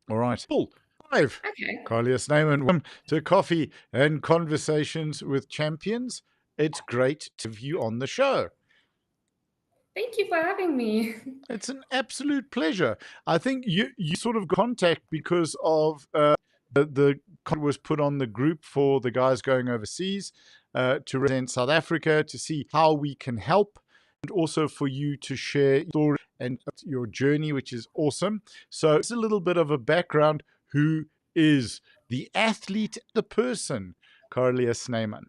All right. Cool. 5. Okay. Karlia Snyman, welcome to Coffee and Conversations with Champions. It's great to have you on the show. Thank you for having me. It's an absolute pleasure. I think you sort of got contact because of the content was put on the group for the guys going overseas to represent South Africa, to see how we can help, and also for you to share your story and your journey, which is awesome. So it's a little bit of a background. Who is the athlete, the person, Karlia Snyman?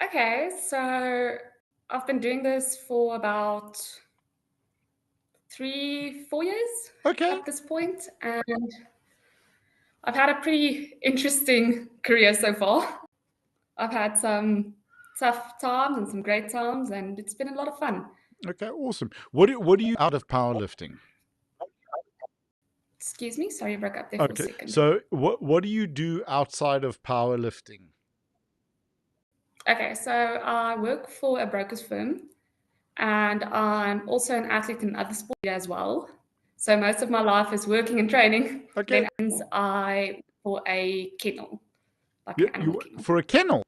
Okay, so I've been doing this for about 3-4 years Okay. at this point, and I've had a pretty interesting career so far. I've had some tough times and some great times, and it's been a lot of fun. Okay, awesome. What do you out of powerlifting? Excuse me, sorry, I broke up there for a Okay, second. so what do you do outside of powerlifting? Okay, so I work for a broker's firm, and I'm also an athlete in other sports as well. So most of my life is working and training. Okay, Then I for a kennel, like an animal you kennel. for a kennel,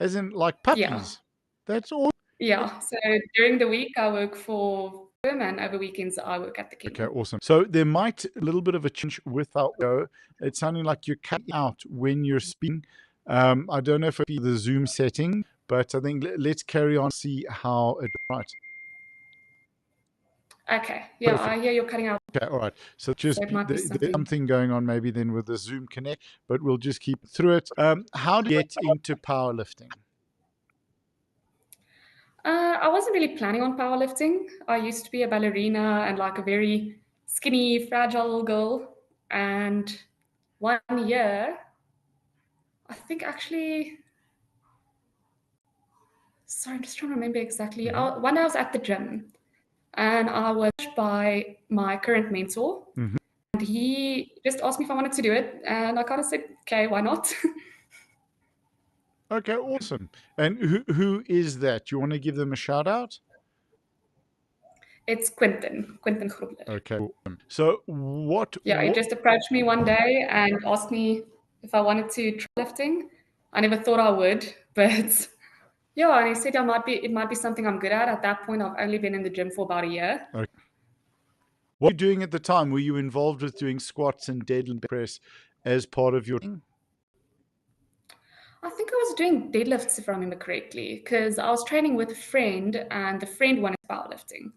as in like Yeah, puppies. That's all. yeah. So during the week I work for firm, and over weekends I work at the Okay, kennel. awesome. So there might a little bit of a change with our audio. It's sounding like you're cutting out when you're speaking. I don't know if it'll be the Zoom setting, but I think let's carry on, see how it right. Okay, yeah, Perfect. I hear you're cutting out, Okay, all right. So so just it might be there's something. something going on maybe then with the Zoom connect, but we'll just keep through it. How do you get into powerlifting? I wasn't really planning on powerlifting. I used to be a ballerina and like a very skinny, fragile girl. And one year, I think actually, sorry, I'm just trying to remember exactly. Mm-hmm. One day I was at the gym and I was approached by my current mentor. Mm-hmm. And he just asked me if I wanted to do it. And I kind of said, okay, why not? Okay, awesome. And who is that? You want to give them a shout out? It's Quentin Grobler. Okay, awesome. So Yeah, he just approached me one day and asked me if I wanted to try lifting. I never thought I would, but yeah, and he said it might be something I'm good at. At that point, I've only been in the gym for about a year. okay. What were you doing at the time? Were you involved with doing squats and deadlift press as part of your thing? I think I was doing deadlifts if I remember correctly, because I was training with a friend and the friend wanted powerlifting. And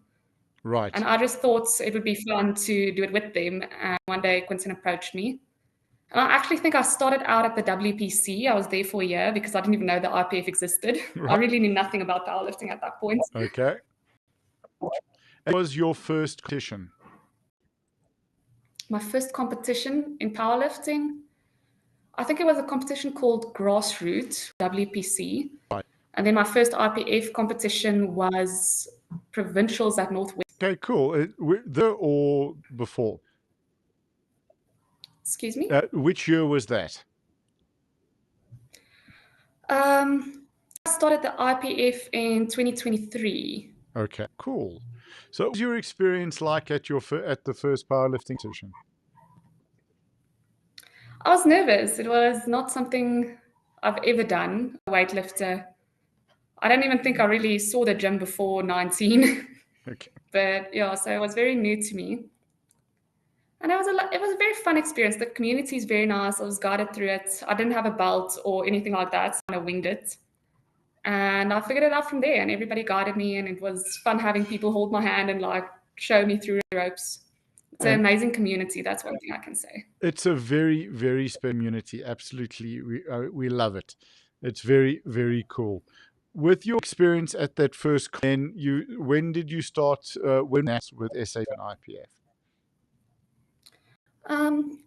Right. I just thought it would be fun to do it with them. And one day Quentin approached me. And I actually think I started out at the WPC. I was there for a year because I didn't even know the IPF existed. I Right. really knew nothing about powerlifting at that point. Okay. What was your first competition? My first competition in powerlifting, I think it was a competition called Grassroots, WPC. Right. And then my first IPF competition was provincials at Northwest. Okay, cool. There or before? Excuse me. Which year was that? I started the IPF in 2023. Okay, cool. So, what was your experience like at at the first powerlifting competition? I was nervous. It was not something I've ever done, a weightlifter. I don't even think I really saw the gym before 19. Okay. But yeah, so it was very new to me. And it was a very fun experience. The community is very nice. I was guided through it. I didn't have a belt or anything like that. So I kind of winged it. And I figured it out from there. And everybody guided me. And it was fun having people hold my hand and like show me through the ropes. It's an And amazing community. That's one thing I can say. it's a very, very special community. Absolutely. We love it. It's very, very cool. With your experience at that first, then when did you start when that's with SA and IPF?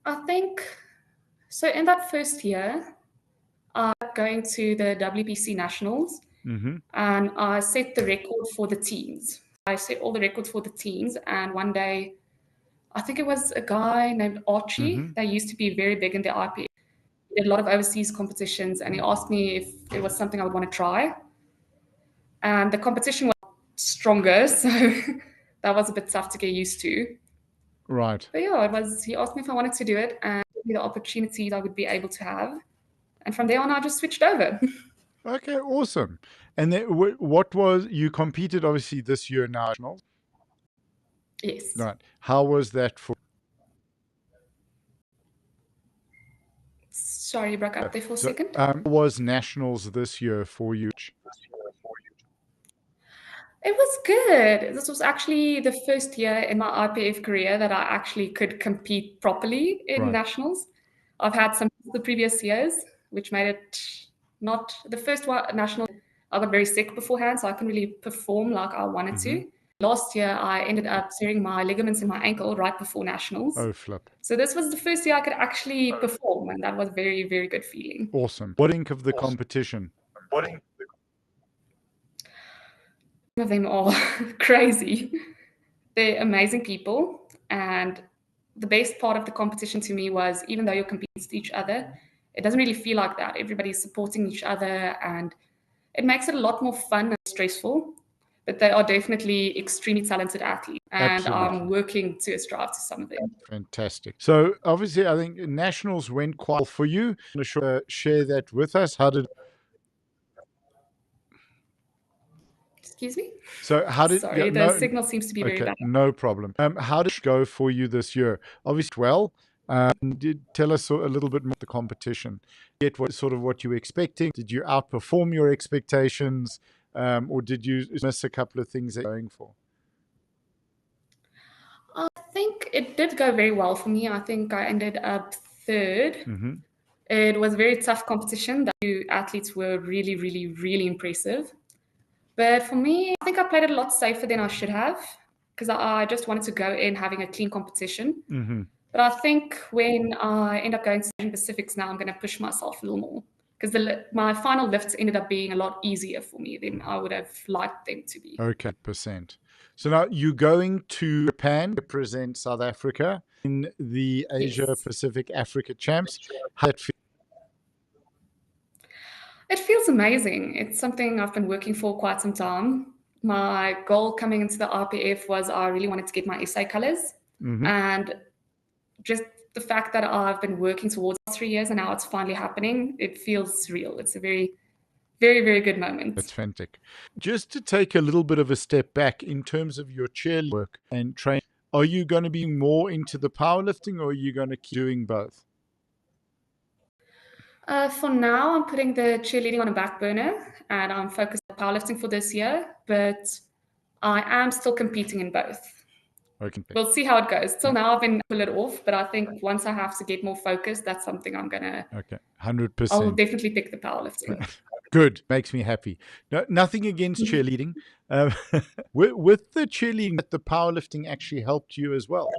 I think so. In that first year, I was going to the WPC Nationals Mm-hmm. and I set the record for the teams. I set all the records for the teams. And one day, I think it was a guy named Archie Mm-hmm. that used to be very big in the IPF. He did a lot of overseas competitions, and he asked me if it was something I would want to try. And the competition was stronger, so that was a bit tough to get used to. Right. But yeah, he asked me if I wanted to do it and the opportunities I would be able to have. And from there on, I just switched over. Okay, awesome. And then what was, you competed obviously this year now, nationals, Yes. right? How was that for? Sorry, you broke up there for a So, second. was nationals this year for you? It was good. This was actually the first year in my IPF career that I actually could compete properly in Right. nationals. I've had some the previous years, which made it not the first one national. I got very sick beforehand, so I couldn't really perform like I wanted Mm-hmm. to. Last year, I ended up tearing my ligaments in my ankle right before nationals. Oh, flip. So this was the first year I could actually perform, and that was very, very good feeling. Awesome. What do you think of the competition? Some of them are crazy. They're amazing people. And the best part of the competition to me was even though you're competing against each other, it doesn't really feel like that. Everybody's supporting each other and it makes it a lot more fun and stressful. But they are definitely extremely talented athletes. And Absolutely. I'm working to strive to some of them. Fantastic. So obviously, I think nationals went quite well for you. Share that with us. How did? Excuse me? So how did? Yeah, Sorry, the no. signal seems to be very Okay, bad. no problem. How did it go for you this year? Obviously, well. Did tell us a little bit more about the competition. Get what you were expecting. Did you outperform your expectations, or did you miss a couple of things that you're going for? I think it did go very well for me. I think I ended up third. Mm-hmm. It was a very tough competition. The two athletes were really, really, really impressive. But for me, I think I played it a lot safer than I should have because I just wanted to go in having a clean competition. Mm-hmm. But I think when I end up going to Asian Pacifics now, I'm going to push myself a little more because my final lifts ended up being a lot easier for me than I would have liked them to be. Okay, percent. So now you're going to Japan to represent South Africa in the Asia Yes. Pacific Africa Champs. How that feel? It feels amazing. It's something I've been working for quite some time. My goal coming into the RPF was I really wanted to get my SA colors. Mm-hmm. And just the fact that I've been working towards 3 years and now it's finally happening, it feels real. It's a very, very, very good moment. That's fantastic. Just to take a little bit of a step back in terms of your cheerleading work and training, are you going to be more into the powerlifting or are you going to keep doing both? For now, I'm putting the cheerleading on a back burner and I'm focused on powerlifting for this year, but I am still competing in both. Okay. We'll see how it goes. Till now, I've been pull it off, but I think once I have to get more focused, that's something Okay. I'll 100%. definitely pick the powerlifting. Good. Makes me happy. No, nothing against cheerleading. With the cheerleading, the powerlifting actually helped you as well.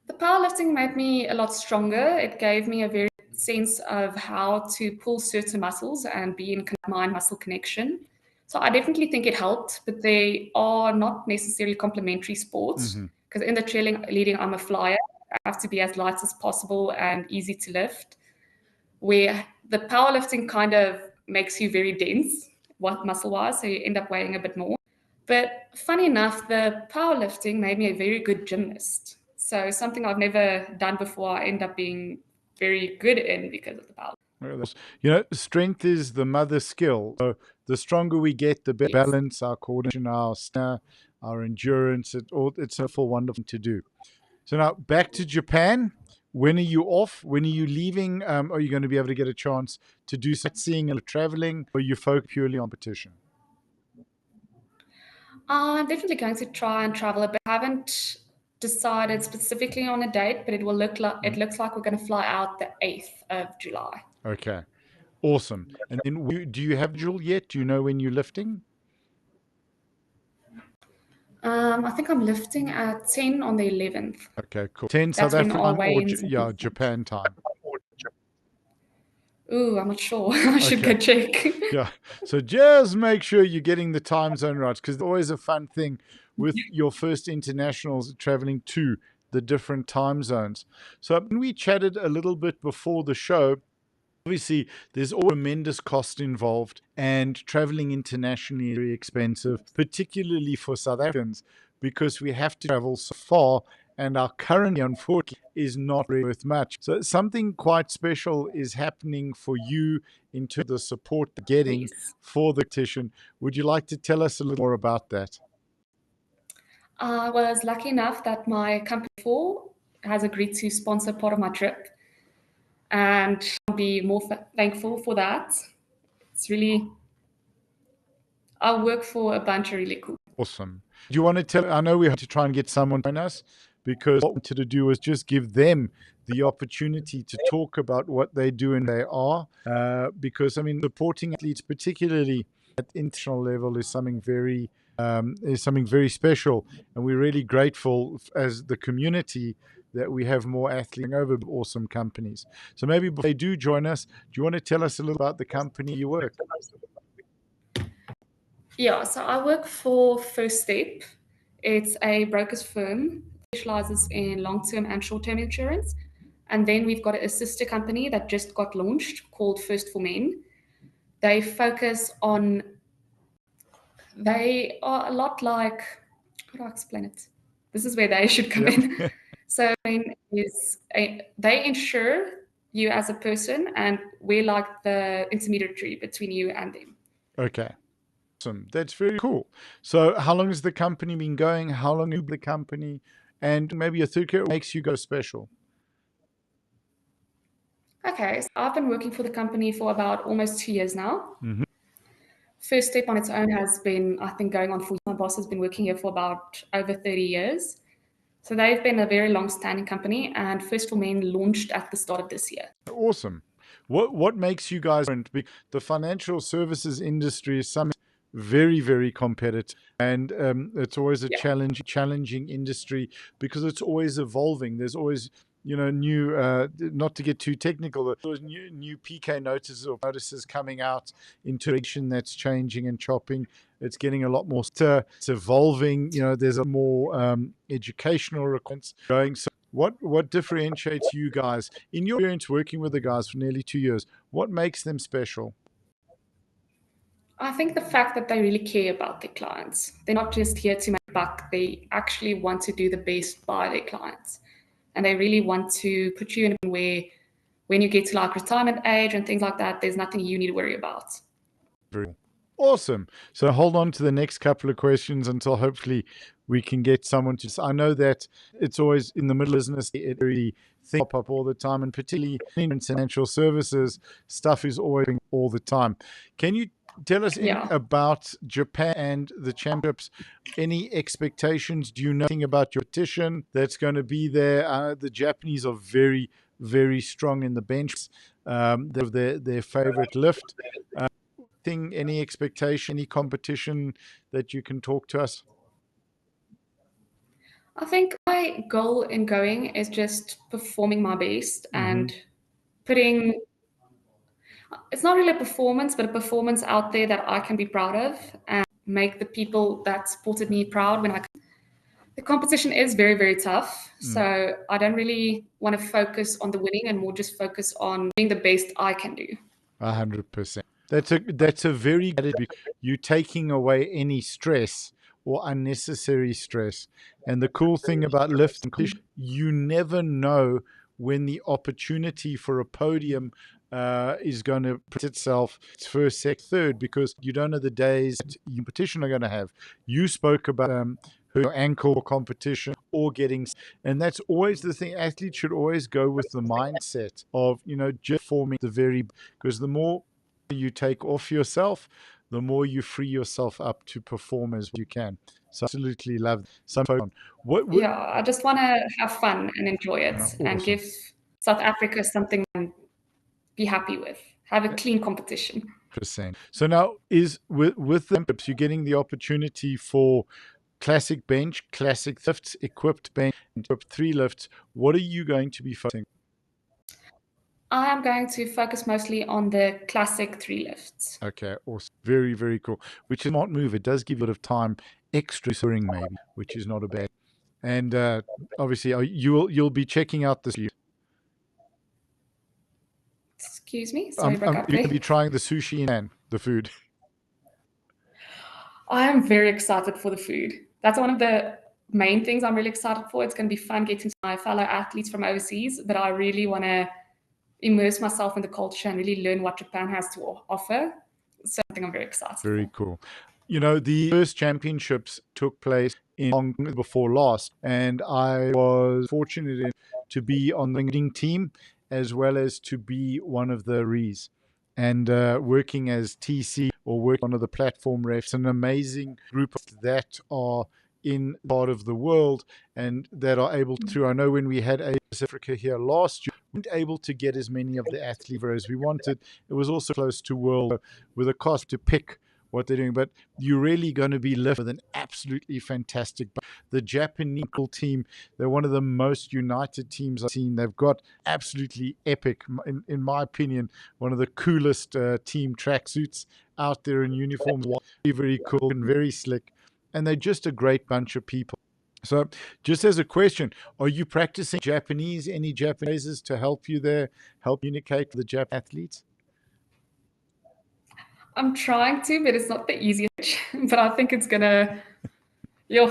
The powerlifting made me a lot stronger. It gave me a very sense of how to pull certain muscles and be in mind muscle connection. So I definitely think it helped, but they are not necessarily complementary sports Mm-hmm. because in the cheerleading, I'm a flyer. I have to be as light as possible and easy to lift. Where the powerlifting kind of makes you very dense, muscle wise, so you end up weighing a bit more. But funny enough, the powerlifting made me a very good gymnast. So something I've never done before, I end up being very good in because of the power. Strength is the mother skill. So the stronger we get, the better Yes. balance, our coordination, our stamina, our endurance. It's a full wonderful thing to do. So now back to Japan. When are you off? When are you leaving? Are you going to be able to get a chance to do sightseeing and traveling, or you focus purely on competition? I'm definitely going to try and travel a bit. I haven't decided specifically on a date, but it looks like we're going to fly out the 8th of July. Okay, awesome. And then do you have Jewel yet? Do you know when you're lifting? I think I'm lifting at 10 on the 11th. Okay, cool. 10 South That's when African our time or weigh-ins. Japan time? Ooh, I'm not sure. I should go Okay. check. Yeah. So just make sure you're getting the time zone right, because it's always a fun thing with your first internationals traveling to the different time zones. So when we chatted a little bit before the show, obviously there's all tremendous cost involved and traveling internationally is very expensive, particularly for South Africans because we have to travel so far, and our currency, unfortunately, is not really worth much. So something quite special is happening for you in terms of the support you're getting Yes. for the competition. Would you like to tell us a little more about that? I was lucky enough that my company before has agreed to sponsor part of my trip, and I'll be more thankful for that. It's really, I work for a bunch of really cool. Awesome. Do you want to tell? I know we have to try and get someone to join us, because what we wanted to do was just give them the opportunity to talk about what they do and they are. Because I mean, supporting athletes, particularly at international level, is something very special, and we're really grateful as the community that we have more athletes over awesome companies. So maybe before they do join us, do you want to tell us a little about the company you work? Yeah, so I work for First Step. It's a broker's firm, specializes in long-term and short-term insurance. And then we've got a sister company that just got launched called First for Men. They focus on, they are a lot like, how do I explain it? This is where they should come in. Yeah. So they insure you as a person, and we're like the intermediary between you and them. Okay. Awesome. That's very cool. So how long has the company been going? How long have you been the company? And maybe a third what makes you go special? Okay, so I've been working for the company for about almost 2 years now. Mm-hmm. First Step on its own has been, I think, going on for my boss has been working here for about over 30 years. So they've been a very long-standing company, and First for Men launched at the start of this year. Awesome. What makes you guys different? The financial services industry is something very, very competitive, and it's always a Yeah. challenging industry because it's always evolving. There's always new, not to get too technical, but there's new PK notices coming out into direction that's changing and chopping. It's getting a lot more. It's evolving. There's a more educational requirements going. So what differentiates you guys in your experience working with the guys for nearly 2 years? What makes them special? I think the fact that they really care about their clients. They're not just here to make a buck. They actually want to do the best by their clients. And they really want to put you in a where when you get to like retirement age and things like that, there's nothing you need to worry about. Very awesome. So hold on to the next couple of questions until hopefully we can get someone to. I know that it's always in the middle of business, it really things pop up all the time, and particularly in financial services, stuff is always all the time. Can you tell us anything about Japan and the championships? Any expectations? Do you know anything about your competition that's going to be there? The Japanese are very, very strong in the bench. They're their favorite lift. Any expectation, any competition that you can talk to us? I think my goal in going is just performing my best and putting, it's not really a performance, but a performance out there that I can be proud of and make the people that supported me proud when I. The competition is very, very tough. So I don't really want to focus on the winning and more just focus on being the best I can do. 100%. That's a very good attitude. You're taking away any stress or unnecessary stress. And the cool thing about lifting, you never know when the opportunity for a podium is going to present itself. It's first, second, third, because you don't know the days your competition are going to have. You spoke about her ankle competition or getting, and that's always the thing. Athletes should always go with the mindset of just forming because the more you take off yourself, the more you free yourself up to perform as you can. So absolutely love some fun. Yeah, I just want to have fun and enjoy it and give South Africa something and be happy with. Have a clean competition. Percent. So now is with the you're getting the opportunity for classic bench, classic lifts, equipped bench, and equipped 3 lifts. What are you going to be focusing? I am going to focus mostly on the classic 3 lifts. Okay, awesome. Very, very cool. Which is a smart move. It does give you a bit of time, extra soaring maybe, which is not a bad. And obviously, you'll be checking out this. Excuse me, sorry, broke You're up going to there. be trying the sushi and the food. I am very excited for the food. That's one of the main things I'm really excited for. It's going to be fun getting to know my fellow athletes from overseas, but I really want to immerse myself in the culture and really learn what Japan has to offer. So I think I'm very excited Very for. cool. You know, the first championships took place in Hong Kong before last, and I was fortunate enough to be on the leading team as well as to be one of the referees. And working as TC or working on one of the platform refs, an amazing group that are in part of the world and that are able to. I know when we had Africa here last year, we weren't able to get as many of the athletes as we wanted. It was also close to world with a cost to pick what they're doing, but you're really going to be left with an absolutely fantastic. The Japanese team, they're one of the most united teams I've seen. They've got absolutely epic, in my opinion, one of the coolest team tracksuits out there in uniforms. Very, very cool and very slick. And they're just a great bunch of people. So, just as a question, are you practicing Japanese? Any Japanese to help you there, help communicate with the Jap athletes? I'm trying to, but it's not the easiest. But I think it's gonna. Yo,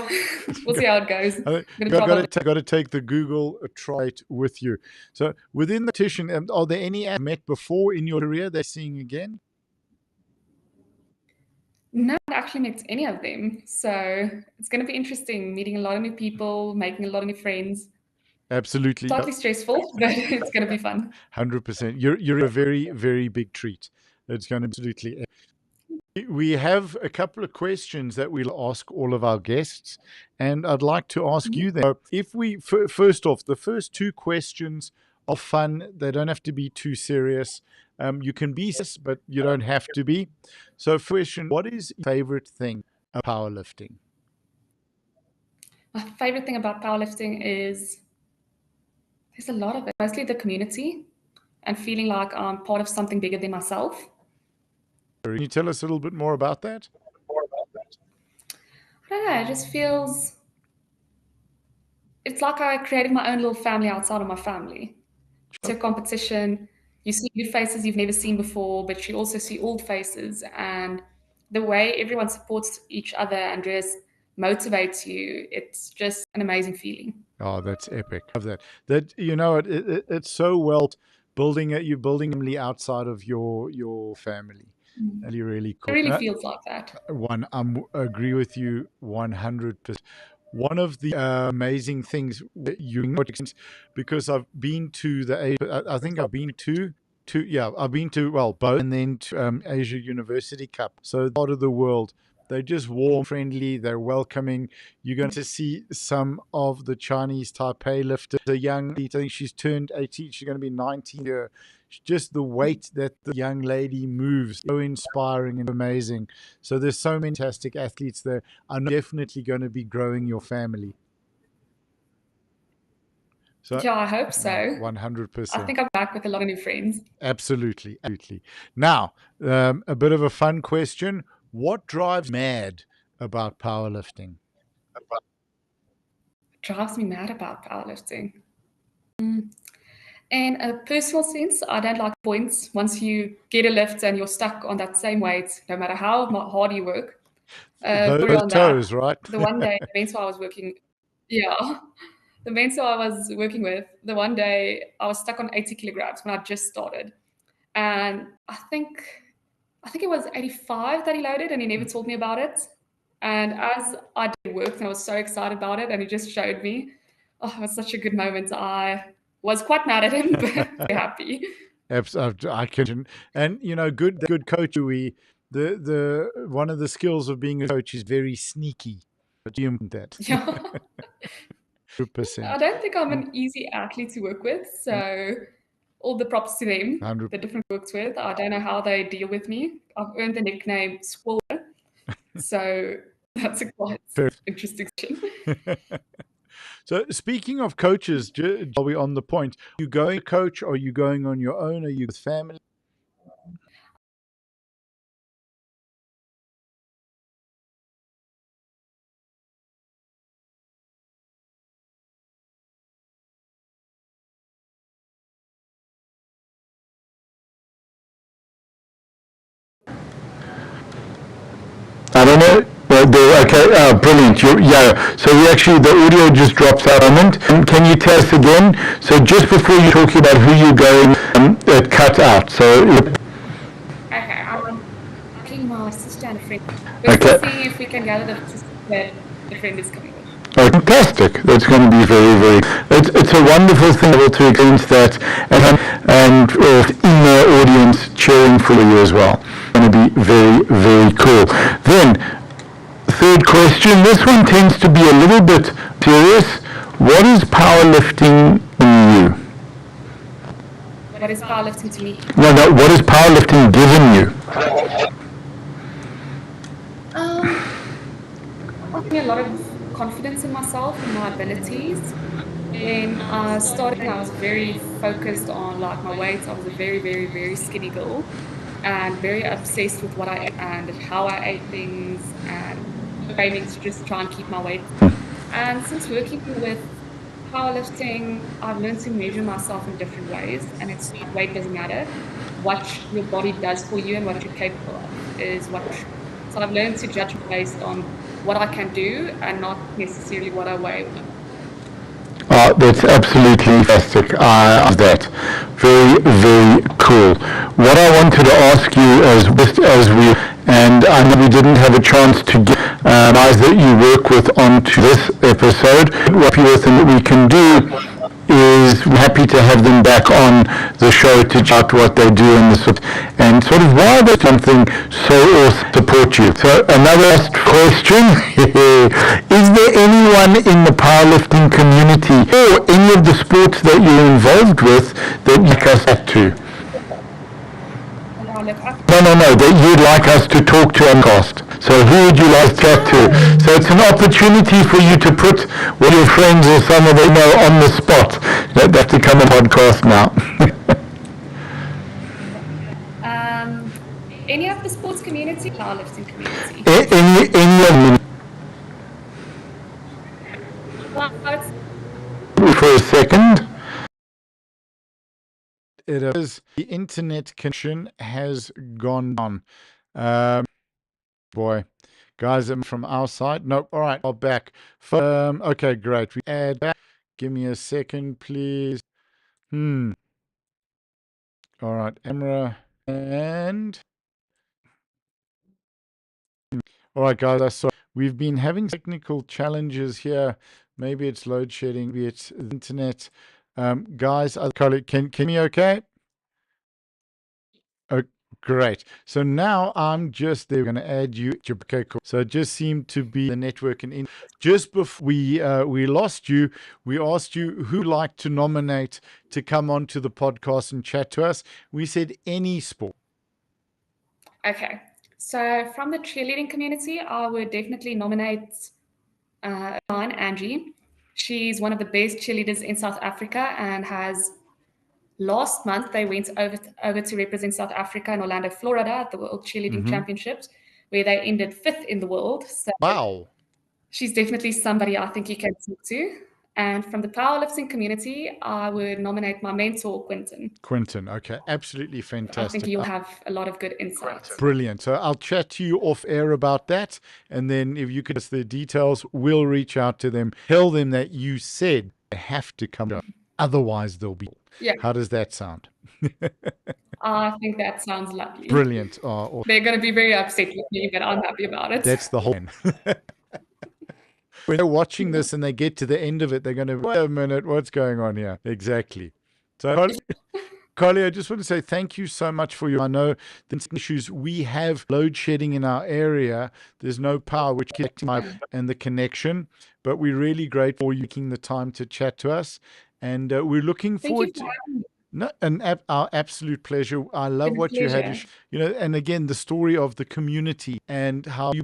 we'll see how it goes. I'm gonna try my Got to take the Google try it with you. So, within the competition, are there any athletes met before in your career they're seeing again? No, I actually met any of them. So it's going to be interesting meeting a lot of new people, making a lot of new friends. Absolutely. Slightly stressful, but it's going to be fun. 100%. You're a very, very big treat. It's going to be absolutely. We have a couple of questions that we'll ask all of our guests, and I'd like to ask you then. If we first off, the first two questions are fun. They don't have to be too serious. You can be serious, but you don't have to be. So, question: what is your favorite thing about powerlifting? My favorite thing about powerlifting is there's a lot of it, mostly the community and feeling like I'm part of something bigger than myself. Can you tell us a little bit more about that? I don't know, it just feels, it's like I created my own little family outside of my family. It's a competition. You see new faces you've never seen before, but you also see old faces. And the way everyone supports each other and just motivates you, it's just an amazing feeling. Oh, that's epic. Love that. That it's so well building it. You're building family outside of your family. Really, really It cool. really And feels like that. agree with you 100%. One of the amazing things that you because I've been to I think I've been to yeah, I've been to well both and then to Asia University Cup. So part of the world, they're just warm, friendly, they're welcoming. You're going to see some of the Chinese Taipei lifters. The young, I think she's turned 18. She's going to be 19 here. Just the weight that the young lady moves, so inspiring and amazing. So there's so many fantastic athletes there. I'm definitely going to be growing your family. So Yeah, I hope so. I 100%. think I'm back with a lot of new friends. Absolutely. Absolutely. Now, a bit of a fun question. What drives mad about powerlifting? It drives me mad about powerlifting. In a personal sense, I don't like points. Once you get a lift and you're stuck on that same weight, no matter how hard you work. Story Those on that. toes, right? The one day, the mentor I was working, yeah, the mentor I was working with, the one day I was stuck on 80 kilograms when I just started, and I think it was 85 that he loaded, and he never told me about it. And as I did work, and I was so excited about it, and he just showed me. Oh, it was such a good moment. I was quite mad at him, but very happy. I can, and good coach. The one of the skills of being a coach is very sneaky. But you that Yeah. 100%. I don't think I'm an easy athlete to work with, so all the props to them, 100. the different works with. I don't know how they deal with me. I've earned the nickname Squirrel, so that's a quite interesting question. So speaking of coaches, are we on the point? Are you going to coach? Are you going on your own? Are you with family? I don't know, but Okay, brilliant. So the audio just drops out a moment. Can you tell us again? So just before you talk about who you're going, it cut out. So, Okay, I'm asking my sister and a friend. We're still okay. seeing if we can gather the sister that the friend is coming with. Oh, fantastic. That's going to be very, very... It's a wonderful thing to be able to experience that and in the audience cheering for you as well. It's going to be very, very cool. Then, third question. This one tends to be a little bit serious. What is powerlifting in you? What is powerlifting to me? No, what has powerlifting given you? I think a lot of confidence in myself and my abilities. When I started, I was very focused on like my weight. I was a very, very, very skinny girl and very obsessed with what I ate and how I ate things and aiming to just try and keep my weight. And since working with powerlifting, I've learned to measure myself in different ways, and it's weight doesn't matter. What your body does for you and what you're capable of is what. So I've learned to judge based on what I can do and not necessarily what I weigh. That's absolutely fantastic. That very, very cool. What I wanted to ask you as we, and I know we didn't have a chance to get guys that you work with onto this episode. What we can do is we're happy to have them back on the show to chat what they do and sort of why there's something so awesome to support you. So another last question, is there anyone in the powerlifting community or any of the sports that you're involved with that you like us to? No, that you'd like us to talk to on podcast. So who would you like to chat to? So it's an opportunity for you to put one of your friends or someone they know on the spot. That have to come on podcast now. Any of the sports community, powerlifting community. Any of them. For a second. It is the internet connection has gone down. Boy, guys, from our side. Nope. All right, I'll back. Okay, great. We add back. Give me a second, please. All right, Emra and. All right, guys. I saw we've been having technical challenges here. Maybe it's load shedding. Maybe it's the internet. Guys, can you okay? Oh, great. So now I'm just they're going to add you. Okay, cool. So it just seemed to be the network and just before we lost you, we asked you who'd like to nominate to come onto the podcast and chat to us. We said any sport. Okay. So from the cheerleading community, I would definitely nominate Angie. She's one of the best cheerleaders in South Africa and has last month they went over to represent South Africa in Orlando, Florida at the World Cheerleading Championships, where they ended 5th in the world. So wow. She's definitely somebody I think you can talk to. And from the powerlifting community, I would nominate my mentor, Quentin. Quentin, okay, absolutely fantastic. I think you'll have a lot of good insights. Brilliant. So I'll chat to you off air about that. And then if you could us the details, we'll reach out to them. Tell them that you said they have to come. Otherwise, they'll be. Yeah. How does that sound? I think that sounds lovely. Brilliant. They're going to be very upset with me, but I'm happy about it. That's the whole when they're watching this and they get to the end of it, they're going to, wait a minute, what's going on here? Exactly. So, Karlia, I just want to say thank you so much for I know the issues we have load shedding in our area. There's no power, which keeps and the connection, but we're really grateful for you taking the time to chat to us. And we're looking forward to our absolute pleasure. I love what you had, and again, the story of the community and how you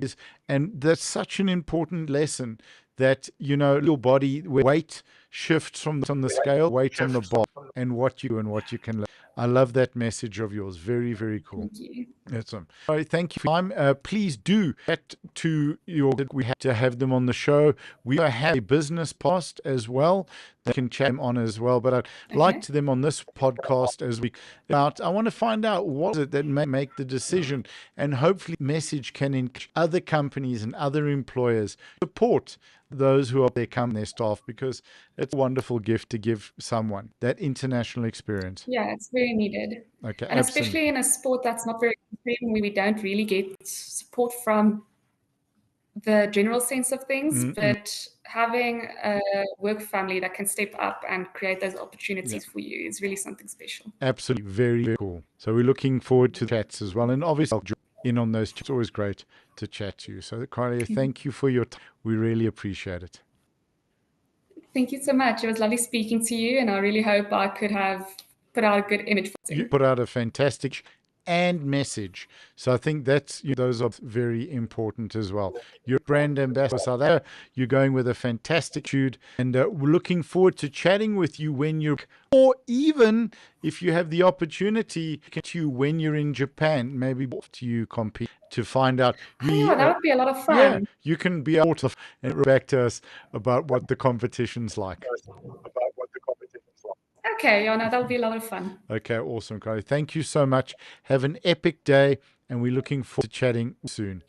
and that's such an important lesson that, your body weight shifts from on the scale, weight on the bar, and what you can I love that message of yours. Very, very cool. Thank you. Awesome. All right, thank you for your time. Please do get to your. We have to have them on the show. We have a business post as well. They can chat them on as well. But I'd like to them on this podcast as we out. I want to find out what is it that may make the decision, and hopefully, message can encourage other companies and other employers support those who are their staff, because it's a wonderful gift to give someone that international experience. Yeah, it's very needed. Okay, and especially in a sport that's not very extreme, where we don't really get support from the general sense of things, but having a work family that can step up and create those opportunities for you is really something special. Absolutely, very, very cool. So we're looking forward to chats as well, and obviously I'll join in on those. It's always great to chat to you. So Karlia, thank you for your time. We really appreciate it. Thank you so much. It was lovely speaking to you, and I really hope I could have put out a good image for you. You put out a fantastic and message. So I think those are very important as well. You're a brand ambassador for South Africa. You're going with a fantastic attitude, and we're looking forward to chatting with you when you're, or even if you have the opportunity to when you're in Japan, maybe to you compete to find out. Yeah, that would be a lot of fun. Yeah, you can be able to and back to us about what the competition's like. Okay, yeah, no, that'll be a lot of fun. Okay, awesome, Carly. Thank you so much. Have an epic day, and we're looking forward to chatting soon.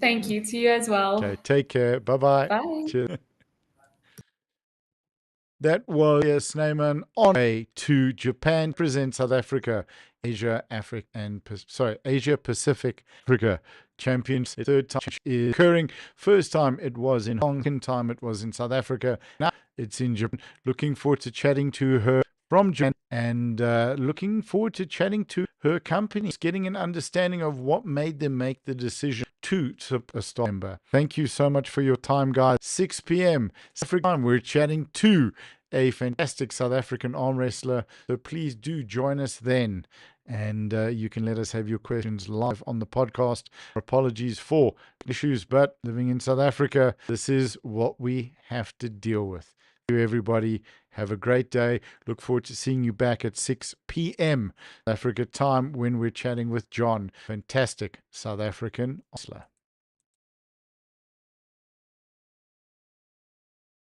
Thank you to you as well. Okay, take care. Bye-bye. Bye. Cheers. That was Karlia Snyman on way to Japan, present South Africa, Asia Pacific Africa Champions. The third time is occurring. First time it was in Hong Kong, second time it was in South Africa. Now it's in Japan. Looking forward to chatting to her from Japan, and looking forward to chatting to her company, getting an understanding of what made them make the decision to a star member. Thank you so much for your time, guys. 6 p.m. South African time, we're chatting to a fantastic South African arm wrestler. So please do join us then. And you can let us have your questions live on the podcast. Apologies for issues, but living in South Africa, this is what we have to deal with. Thank you, everybody. Have a great day. Look forward to seeing you back at 6 p.m. Africa time when we're chatting with John, fantastic South African wrestler.